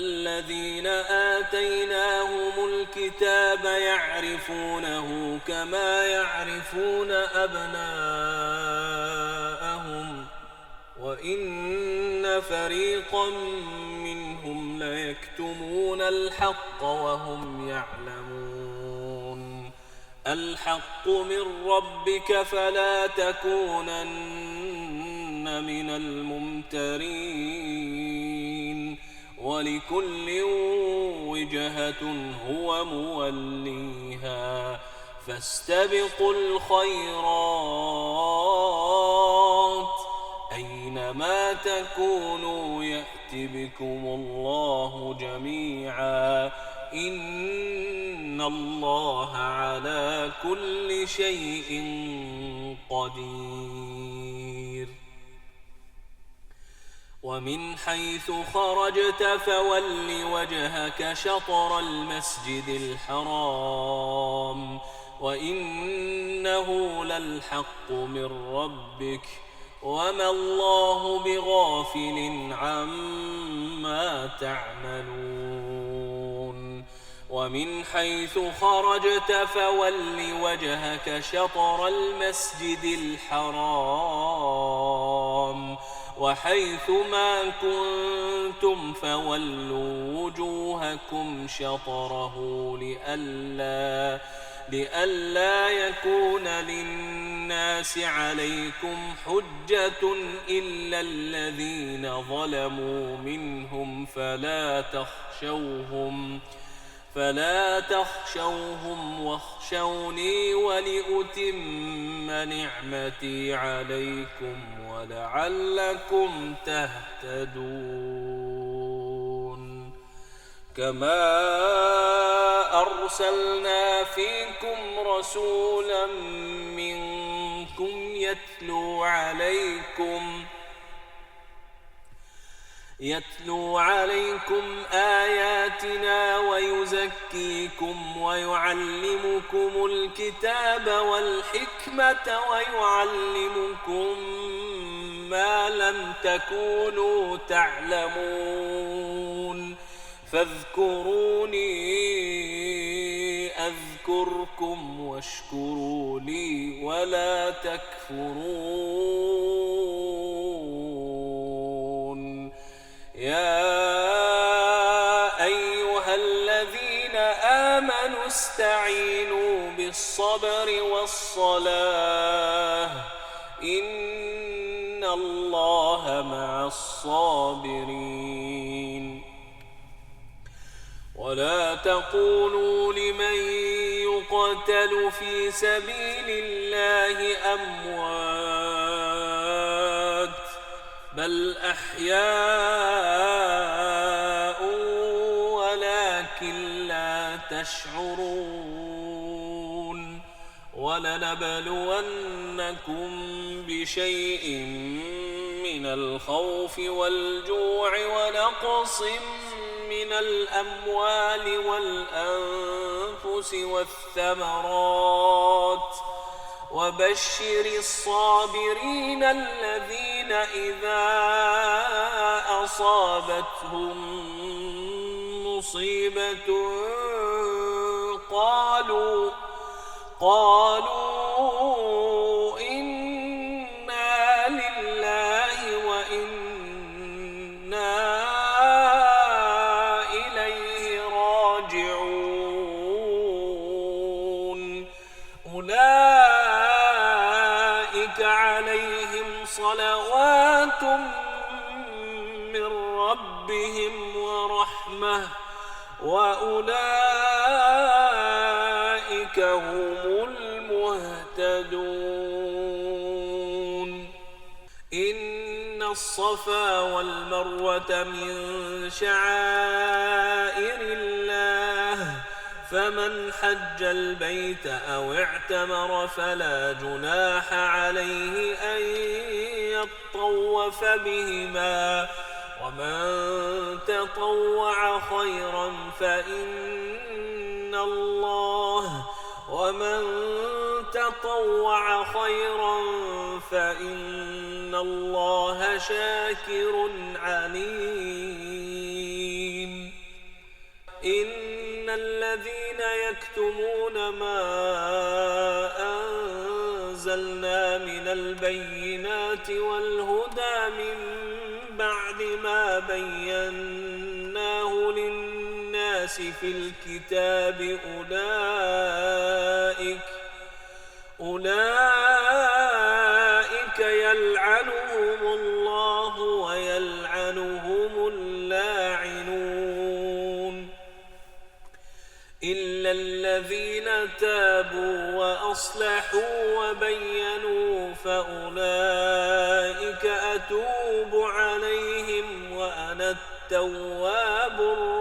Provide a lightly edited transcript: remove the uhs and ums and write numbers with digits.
الذين آتيناهم الكتاب يعرفونه كما يعرفون أبناءهم وإن فريقا منهم ليكتمون الحق وهم يعلمون. الحق من ربك فلا تكونن من الممترين، ولكل وجهة هو موليها، فاستبقوا الخيرات أينما تكونوا يأت بكم الله جميعا، إن الله على كل شيء قدير. ومن حيث خرجت فول وجهك شطر المسجد الحرام وإنه للحق من ربك وما الله بغافل عما تعملون. ومن حيث خرجت فول وجهك شطر المسجد الحرام وحيث ما كنتم فولوا وجوهكم شطره لئلا يكون للناس عليكم حجة إلا الذين ظلموا منهم فلا تخشوهم واخشوني ولأتم نعمتي عليكم ولعلكم تهتدون. كما أرسلنا فيكم رسولا منكم يتلو عليكم آياتنا ويزكيكم ويعلمكم الكتاب والحكمة ويعلمكم ما لم تكونوا تعلمون، فاذكروني أذكركم واشكروا لي ولا تكفرون. يا أيها الذين آمنوا استعينوا بالصبر والصلاة إن الله مع الصابرين. ولا تقولوا لمن يقتل في سبيل الله أموات بل أحياء ولكن لا تشعرون. ولنبلونكم بشيء من الخوف والجوع ونقص من الأموال والأنفس والثمرات وبشر الصابرين الذين إذا أصابتهم مصيبة قالوا إنا لله وإنا إليه راجعون. أولئك عليهم صلوات من ربهم ورحمة وأولئك هم المهتدون. إن الصفا والمروة من شعائر الله فمن حج البيت أو اعتمر فلا جناح عليه أن يطوف بهما ومن تطوع خيرا فإن الله شاكر عليم. الذين يكتمون ما أنزلنا من البينات والهدى من بعد ما بيناه للناس في الكتاب أولئك يلعنهم الله ويلعنهم اللاعنون إلا الذين تابوا وأصلحوا وبينوا فأولئك أتوب عليهم وأنا التواب الرحيم.